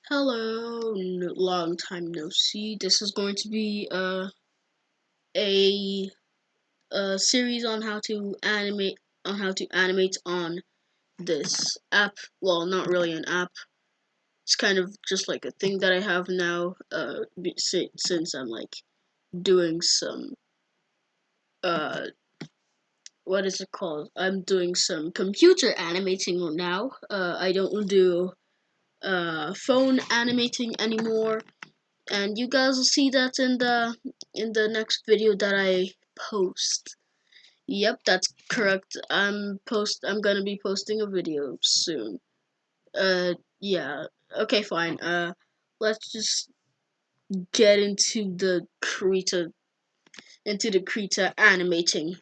Hello, long time no see. This is going to be a, a series on how to animate on this app. Well, not really an app. It's kind of just like a thing that I have now. Since I'm like doing some uh what is it called? I'm doing some computer animating now. I don't do phone animating anymore. And you guys will see that in the next video that I post. Yep, that's correct. I'm gonna be posting a video soon. Yeah. Okay, fine. Let's just get into the Krita animating.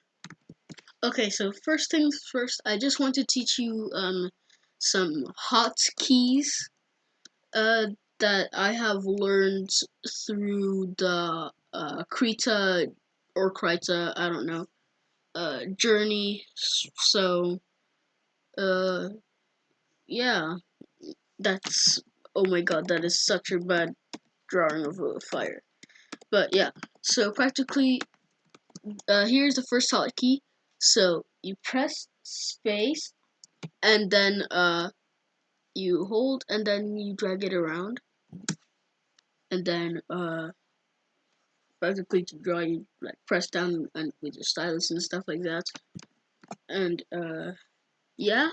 Okay, so first things first, I just want to teach you some hotkeys uh that I have learned through the Krita or Krita, I don't know, journey. So uh yeah, that's oh my god, that is such a bad drawing of a fire. But yeah, so practically here's the first hotkey. So you press space and then you hold and then you drag it around and then practically to draw you like press down and with your stylus and stuff like that. And yeah,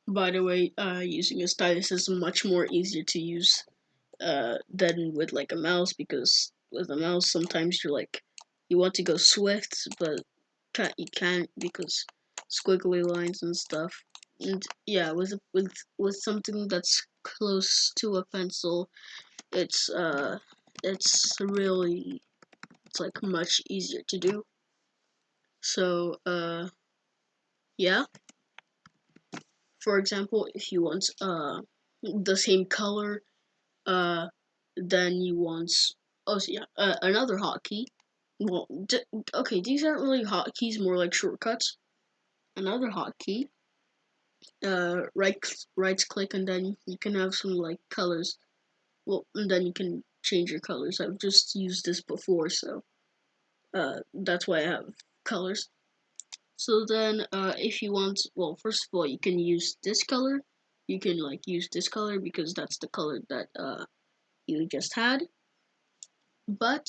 by the way, using a stylus is much more easier to use than with like a mouse, because with a mouse sometimes you want to go swift but you can't because squiggly lines and stuff. And yeah, with something that's close to a pencil, it's really it's like much easier to do. So yeah, for example, if you want the same color, uh then you want another hotkey. Well, okay, these aren't really hotkeys, more like shortcuts. Another hotkey, right click, and then you can have some like colors. Well, and then you can change your colors. I've just used this before, so that's why I have colors. So then, if you want, well, first of all, you can use this color. You can like use this color because that's the color that you just had. But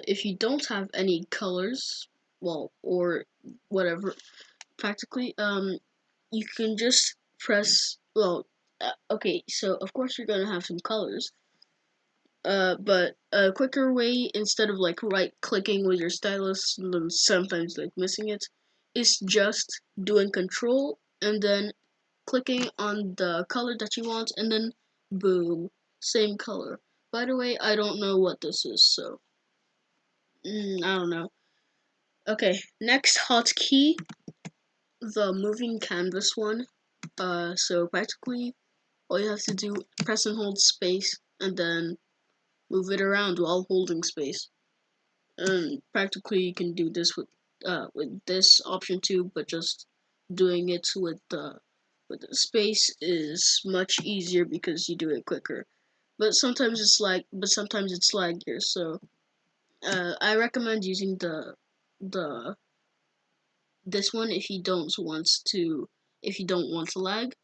if you don't have any colors, well, or whatever, practically, you can just press. Well, okay, so of course you're gonna have some colors. But a quicker way, instead of like right clicking with your stylus and then sometimes like missing it, is just doing control and then clicking on the color that you want, and then boom, same color. By the way, I don't know what this is, so I don't know. Okay, next hotkey, the moving canvas one. So practically all you have to do, press and hold space, and then move it around while holding space. And practically you can do this with this option too, but just doing it with the space is much easier because you do it quicker. But sometimes it's laggier. So I recommend using the this one if you don't want to lag.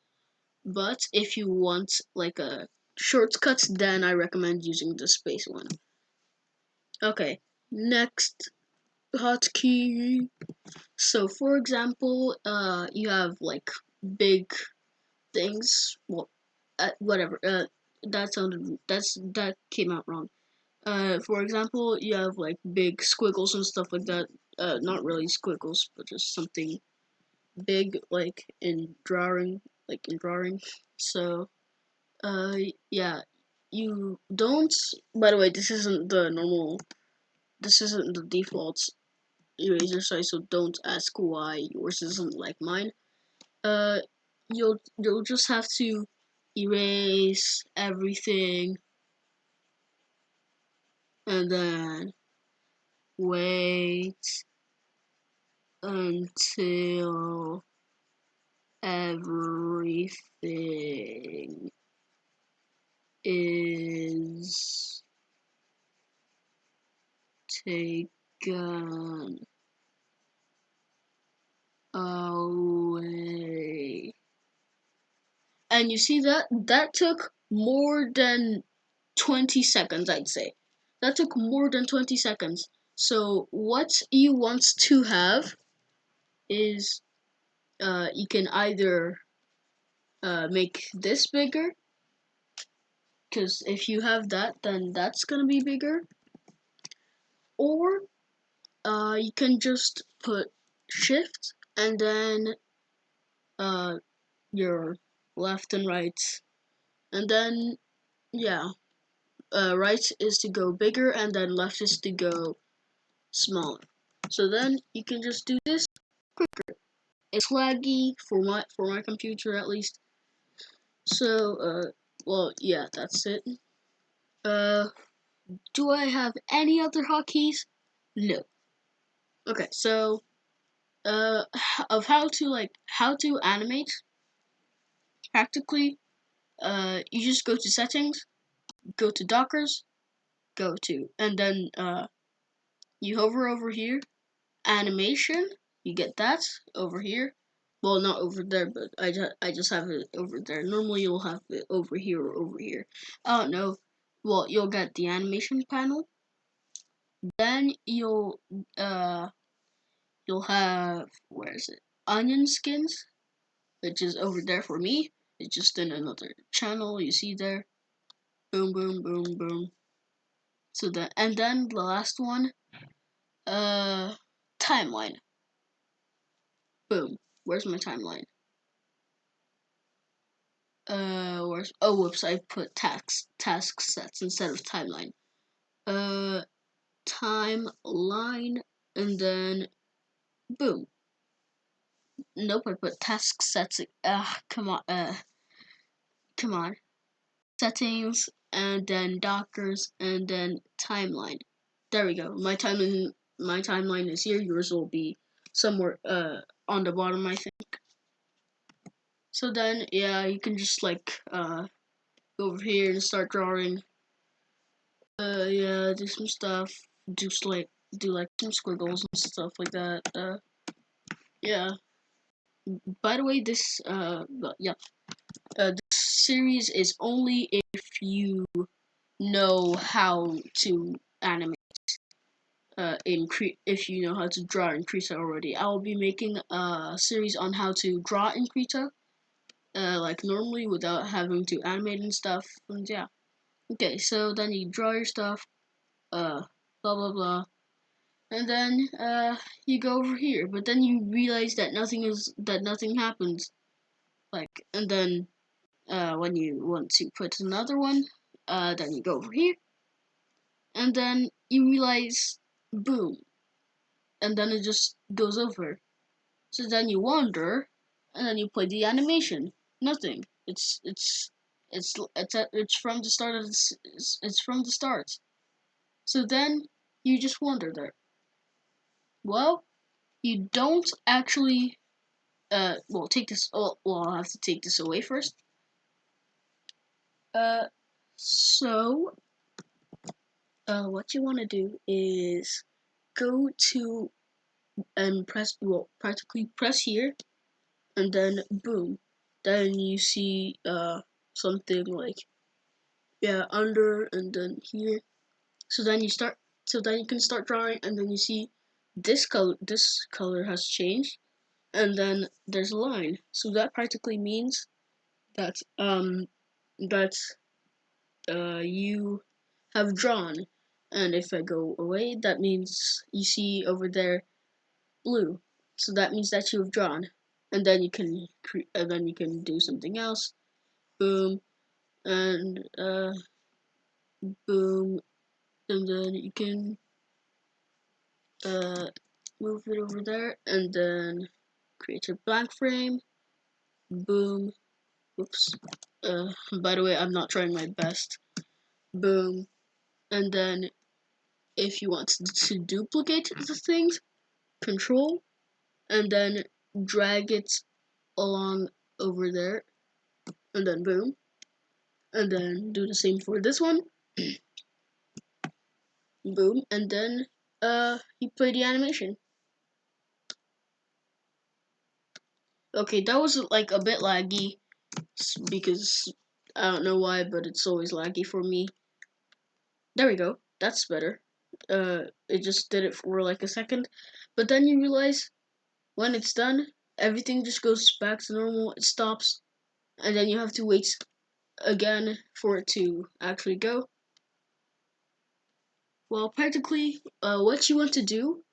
But if you want like a shortcut, then I recommend using the space one. Okay, next hotkey. So, for example, you have like big things. Well, whatever. That came out wrong. For example, you have like big squiggles and stuff like that. Not really squiggles, but just something big, like in drawing. So, uh, yeah, you don't. By the way, this isn't the normal. This isn't the default eraser size, so don't ask why yours isn't like mine. Uh, you'll just have to erase everything and then wait until everything is taken away. And you see that took more than 20 seconds, I'd say. That took more than 20 seconds. So what you want to have is you can either make this bigger, because if you have that, then that's gonna be bigger, or you can just put shift and then your left and right, and then yeah, right is to go bigger and then left is to go smaller. So then you can just do this quicker. It's laggy for my computer at least. So well yeah, that's it. Uh, do I have any other hotkeys? No. Okay, so of how to animate practically, you just go to settings, go to Dockers, and then you hover over here, animation, you get that over here. Well, not over there, but I just have it over there. Normally you'll have it over here or over here. I don't know. Well, you'll get the animation panel. Then you'll have, where is it? Onion skins, which is over there for me. It's just in another channel. You see there. Boom, boom, boom, boom. So that, and then the last one, timeline. Boom. Where's my timeline? Where's, oh, whoops, I put task sets instead of timeline. Timeline, and then boom. Nope, I put task sets. Come on. Settings, and then Dockers, and then timeline. There we go. My timeline is here. Yours will be somewhere on the bottom, I think. So then yeah, you can just like go over here and start drawing. Yeah, do some stuff. Do like some squiggles and stuff like that. Yeah. By the way, this this series is only if you know how to animate if you know how to draw in Krita already. I will be making a series on how to draw in Krita, like normally without having to animate and stuff. And yeah, okay. So then you draw your stuff, blah blah blah, and then you go over here. But then you realize that nothing happens. Like, and then when you want to put another one, then you go over here, and then you realize, boom, and then it just goes over. So then you wander, and then you play the animation. Nothing. It's from the start of this. It's from the start. So then you just wander there. Well, you don't actually. Well, take this. Oh, well, I'll have to take this away first. Uh, so what you want to do is go to and press. Well, practically press here, and then boom, then you see something like, yeah, under, and then here. So then you can start drawing, and then you see this color has changed, and then there's a line. So that practically means that that you have drawn. And if I go away, that means you see over there blue. So that means that you have drawn, and then you can do something else. Boom, and boom, and then you can move it over there, and then create a blank frame. Boom. Oops. By the way, I'm not trying my best. Boom, and then if you want to duplicate the things, Control, and then drag it along over there, and then boom. and then do the same for this one. Boom, and then you play the animation. Okay, that was like a bit laggy because I don't know why, but it's always laggy for me. There we go. That's better. It just did it for like a second, but then you realize when it's done, everything just goes back to normal. It stops, and then you have to wait again for it to actually go. Well, practically, what you want to do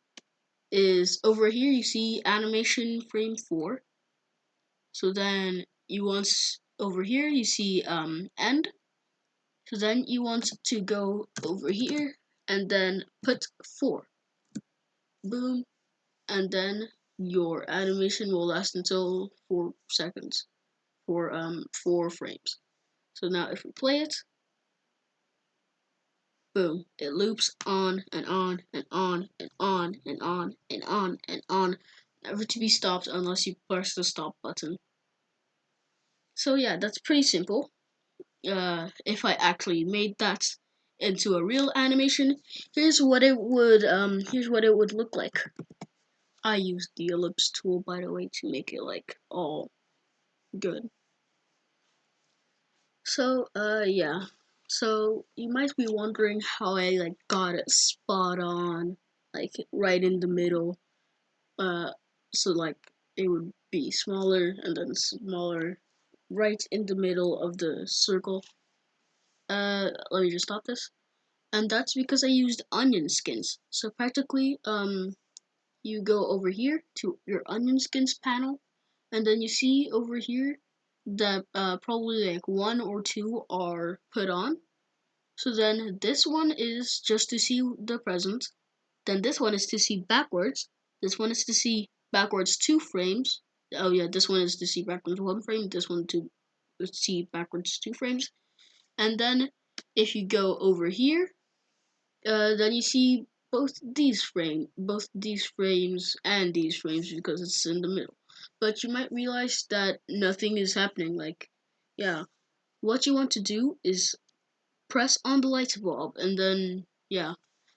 is over here you see animation frame 4. So then you want over here you see end. So then you want to go over here and then put 4. Boom, and then your animation will last until 4 seconds for 4 frames. So now if we play it, boom, it loops on and on and on and on and on and on and on, never to be stopped unless you press the stop button. So yeah, that's pretty simple. If I actually made that into a real animation, here's what it would look like. I used the ellipse tool, by the way, to make it like all good. So yeah. So you might be wondering how I like got it spot on, like right in the middle. Uh, so like it would be smaller and then smaller, right in the middle of the circle. Let me just stop this. And that's because I used onion skins. So practically, you go over here to your onion skins panel, and then you see over here that probably like 1 or 2 are put on. So then this one is just to see the present. Then this one is to see backwards. This one is to see backwards 2 frames. Oh yeah, this one is to see backwards 1 frame. This one to see backwards 2 frames. And then if you go over here, then you see both these frames and these frames because it's in the middle. But you might realize that nothing is happening. Like, yeah, what you want to do is press on the light bulb, and then yeah,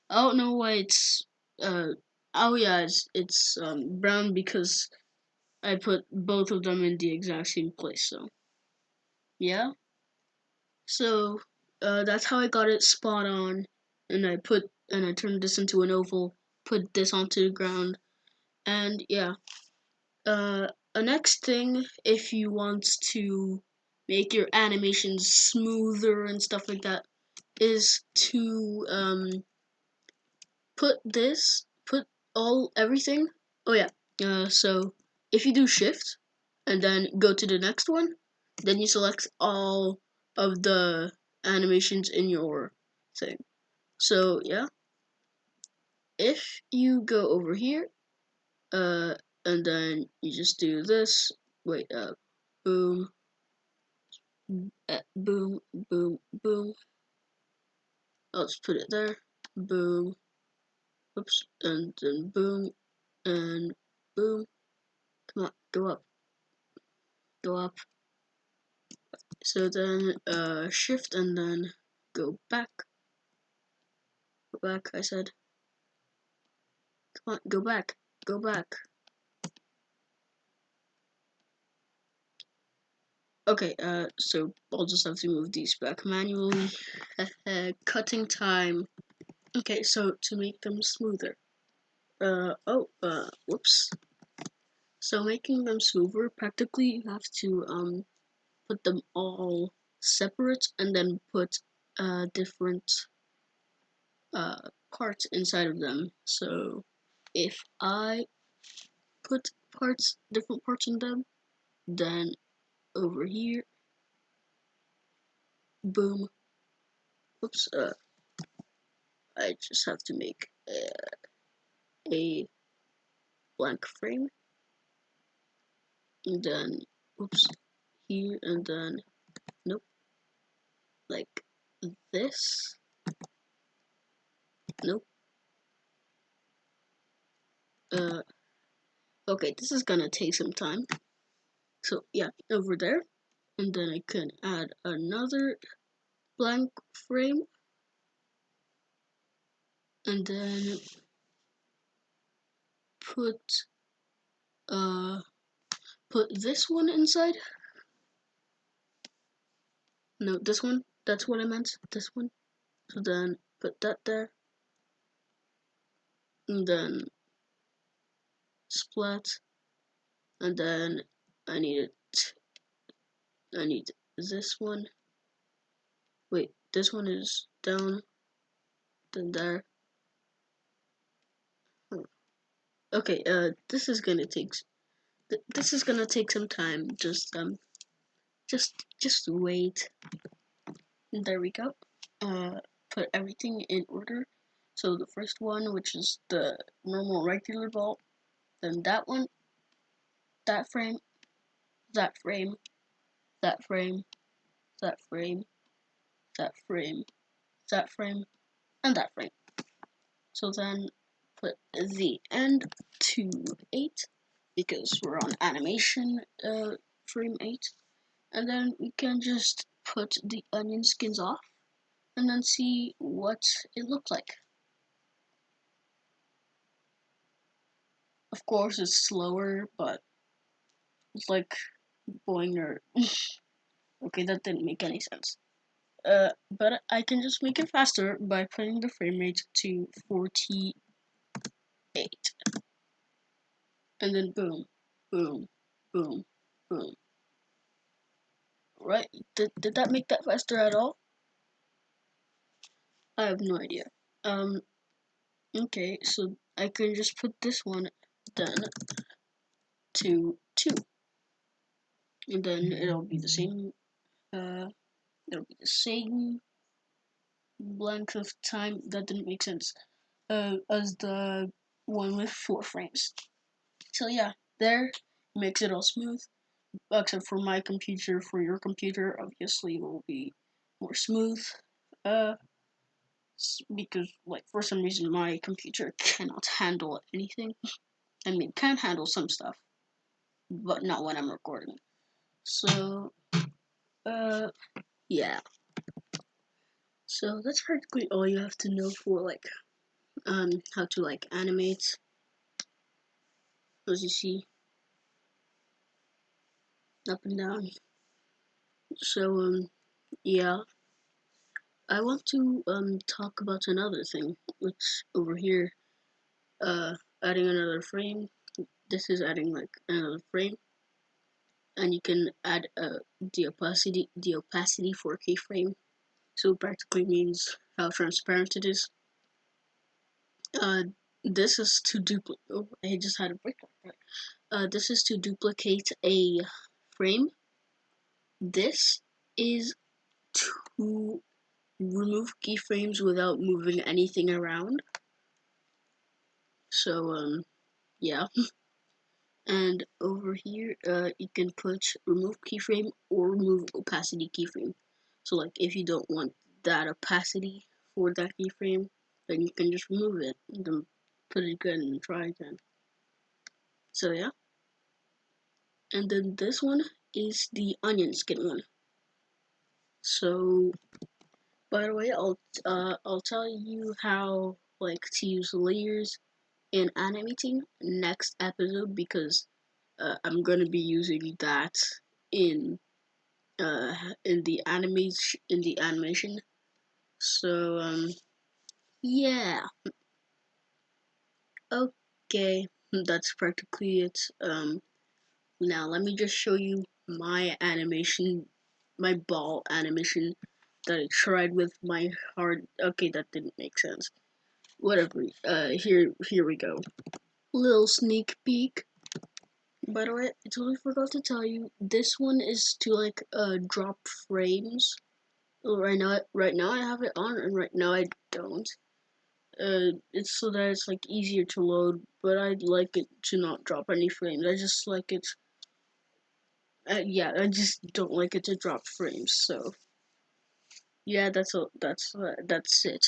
I don't know why it's oh yeah, it's brown because I put both of them in the exact same place. So yeah. So that's how I got it spot on, and I turned this into an oval, put this onto the ground, and yeah. A next thing, if you want to make your animations smoother and stuff like that, is to put all everything. Oh yeah. So if you do shift and then go to the next one, then you select all of the animations in your thing. So yeah, if you go over here, uh, and then you just do this. Wait, boom, boom, boom, boom. I'll just put it there. Boom. Oops, and then boom, and boom. Come on, go up, go up. So then, shift and then go back. Go back, I said. Come on, go back, go back. Okay, so I'll just have to move these back manually. Cutting time. Okay, so to make them smoother. Whoops. So making them smoother, practically you have to, put them all separate and then put, different, parts inside of them. So if I put different parts in them, then over here, boom, oops, I just have to make a blank frame, and then, oops, here, and then, nope, like this, nope, uh, okay, this is gonna take some time, so yeah, over there, and then I can add another blank frame, and then put this one inside. No, this one. That's what I meant. This one. So then put that there, and then splat, and then I need this one. Wait, this one is down, then there. Okay, this is gonna take some time. Just wait. There we go. Put everything in order. So the first one, which is the normal regular ball, then that one, that frame, that frame, that frame, that frame, that frame, that frame, and that frame. So then put the end to 8 because we're on animation frame 8, and then we can just put the onion skins off and then see what it looked like. Of course, it's slower, but it's like boinger. Okay, that didn't make any sense. But I can just make it faster by putting the frame rate to 48, and then boom, boom, boom, boom. Right? Did that make that faster at all? I have no idea. Okay, so I can just put this one then to 2, and then it'll be the same. It'll be the same length of time. That didn't make sense. As the one with 4 frames. So yeah, there makes it all smooth. Except for my computer. For your computer, obviously, it will be more smooth. Uh, because like for some reason my computer cannot handle anything. I mean, can handle some stuff, but not when I'm recording. So, yeah. So that's practically all you have to know for like how to like animate, as you see, up and down. So yeah, I want to talk about another thing, which over here, adding another frame. This is adding like another frame, and you can add the opacity for a keyframe. So it practically means how transparent it is. Uh, this is to duplicate. Oh, I just had a breakdown. This is to duplicate a frame. This is to remove keyframes without moving anything around. So yeah. And over here, you can put remove keyframe or remove opacity keyframe. So like if you don't want that opacity for that keyframe, then you can just remove it and then put it again and try again. So yeah. And then this one is the onion skin one. So by the way, I'll tell you how like to use layers in animating next episode because I'm gonna be using that in the animation. So yeah, okay, that's practically it. Now let me just show you my animation, my ball animation that I tried with my hard. Okay, that didn't make sense. Whatever. Here we go. Little sneak peek. By the way, I totally forgot to tell you. This one is to like drop frames. Right now I have it on, and right now I don't. It's so that it's like easier to load, but I'd like it to not drop any frames. I just like it. Yeah, I just don't like it to drop frames. So yeah, that's all. That's it.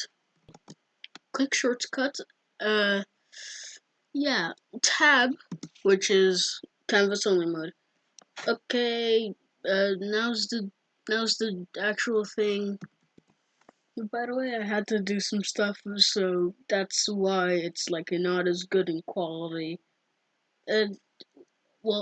Quick shortcut. Uh, yeah, tab, which is canvas only mode. Okay, Now's the actual thing. By the way, I had to do some stuff, so that's why it's like not as good in quality. And well,